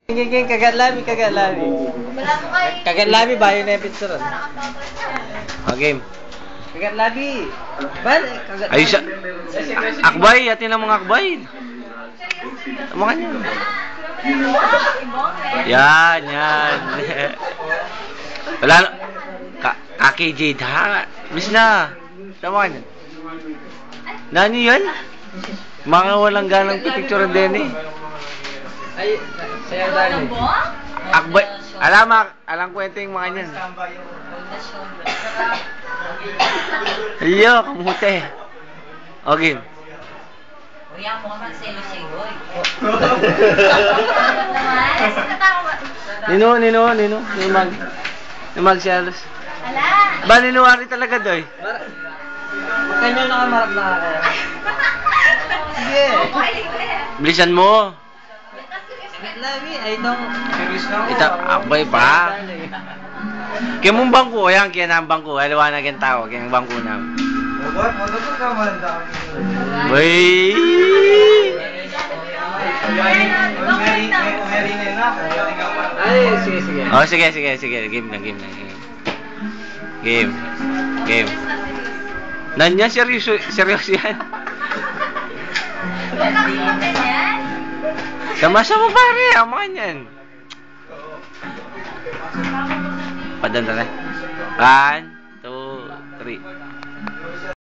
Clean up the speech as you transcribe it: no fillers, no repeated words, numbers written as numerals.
Giging kagat-labi. Kagat-labi bayo na yung picture. Game. Kagat-labi. Kagat-labi. Ay, siya. Akbay, atin ang mga akbay. Mga niyan. Yan. Wala na. Kaki Jade ha. Miss na. Tama ka niyan. Nani yan? Mga walang ganang picture din eh. Ay, saya dali. Akbay. Alam kwento yung mga niyan. Iyo, kamuti. Okay. Kuya mo man selo-selo. Nino. Mag-selos. Ba, ninuwari talaga doy. Kanyo nakamarap na ako. Sige. Bilisan mo. Kagat-labi. Ay, itong... Ito, akbay pa. Kaya mong bangko, yan, kaya na ang bangko. Aliwanag yung tao, kaya ang bangko na. Wey! Ay, sige. Oh, sige. Game na. Game. Nanya, seryoso yan. Sama-sama pare, aman yan. Padanda na. 1, 2, 3.